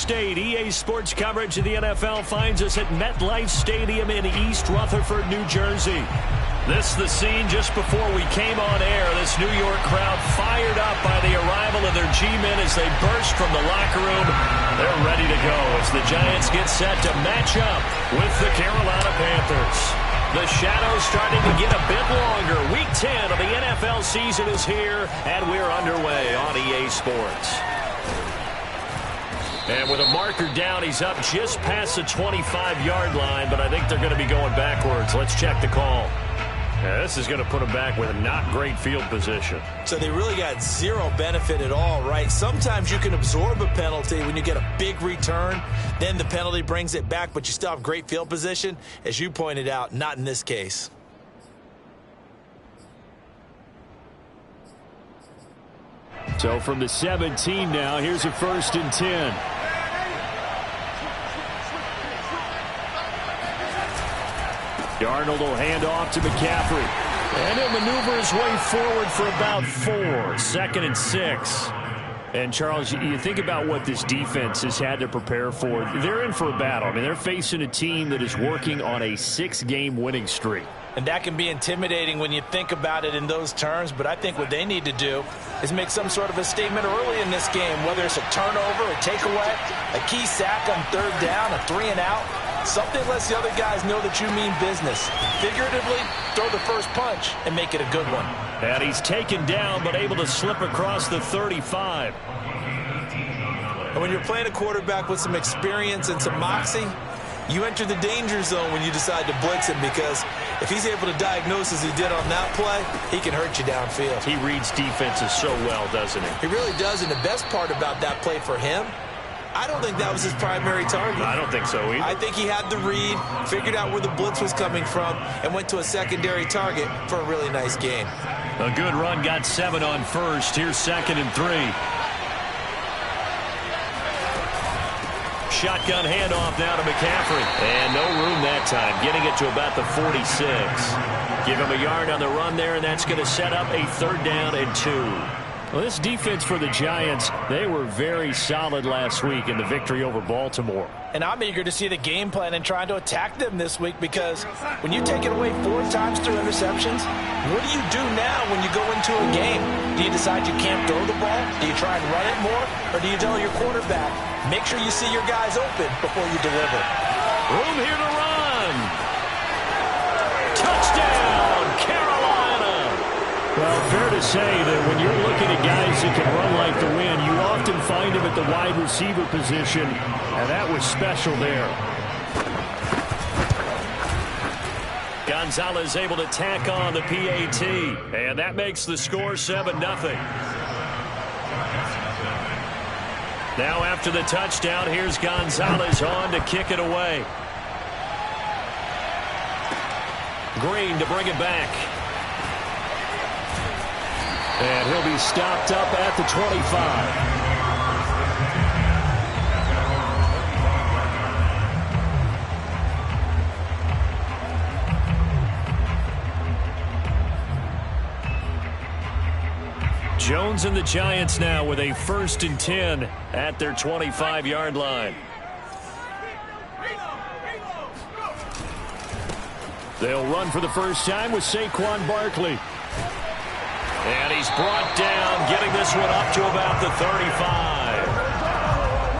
State. EA Sports coverage of the NFL finds us at MetLife Stadium in East Rutherford, New Jersey. This is the scene just before we came on air. This New York crowd fired up by the arrival of their G-men as they burst from the locker room. They're ready to go as the Giants get set to match up with the Carolina Panthers. The shadow's starting to get a bit longer. Week 10 of the NFL season is here, and we're underway on EA Sports. And with a marker down, he's up just past the 25-yard line, but I think they're going to be going backwards. Let's check the call. Yeah, this is going to put him back with a not great field position. So they really got zero benefit at all, right? Sometimes you can absorb a penalty when you get a big return. Then the penalty brings it back, but you still have great field position. As you pointed out, not in this case. So from the 17 now, here's a 1st and 10. Darnold will hand off to McCaffrey. And he'll maneuver his way forward for about 4. 2nd and 6. And, Charles, you think about what this defense has had to prepare for. They're in for a battle. I mean, they're facing a team that is working on a 6-game winning streak. And that can be intimidating when you think about it in those terms. But I think what they need to do is make some sort of a statement early in this game, whether it's a turnover, a takeaway, a key sack on 3rd down, a 3-and-out. Something lets the other guys know that you mean business. Figuratively, throw the first punch and make it a good one. And he's taken down but able to slip across the 35. And when you're playing a quarterback with some experience and some moxie, you enter the danger zone when you decide to blitz him, because if he's able to diagnose as he did on that play, he can hurt you downfield. He reads defenses so well, doesn't he? He really does, and the best part about that play for him, I don't think that was his primary target. I don't think so either. I think he had the read, figured out where the blitz was coming from, and went to a secondary target for a really nice gain. A good run, got 7 on 1st. Here's 2nd and 3. Shotgun handoff now to McCaffrey. And no room that time, getting it to about the 46. Give him a yard on the run there, and that's going to set up a 3rd down and 2. Well, this defense for the Giants, they were very solid last week in the victory over Baltimore. And I'm eager to see the game plan and trying to attack them this week, because when you take it away 4 times through interceptions, what do you do now when you go into a game? Do you decide you can't throw the ball? Do you try and run it more? Or do you tell your quarterback, make sure you see your guys open before you deliver? Room here to run. Touchdown, Carolina. Well, fair to say that when you're looking at guys that can run like the wind, you often find them at the wide receiver position, and that was special there. Gonzalez able to tack on the PAT, and that makes the score 7-0. Now after the touchdown, here's Gonzalez on to kick it away. Green to bring it back. And he'll be stopped up at the 25. Jones and the Giants now with a 1st and 10 at their 25-yard line. They'll run for the first time with Saquon Barkley. And he's brought down, getting this one up to about the 35.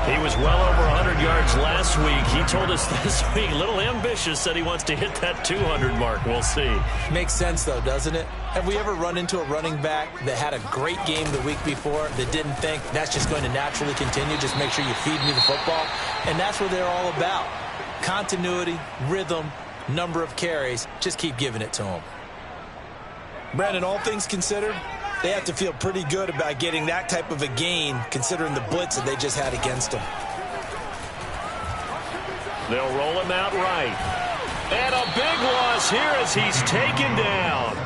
He was well over 100 yards last week. He told us this week, a little ambitious, that he wants to hit that 200 mark. We'll see. Makes sense, though, doesn't it? Have we ever run into a running back that had a great game the week before that didn't think that's just going to naturally continue? Just make sure you feed me the football. And that's what they're all about. Continuity, rhythm, number of carries. Just keep giving it to them. Brandon, all things considered, they have to feel pretty good about getting that type of a gain, considering the blitz that they just had against them. They'll roll him out right. And a big loss here as he's taken down.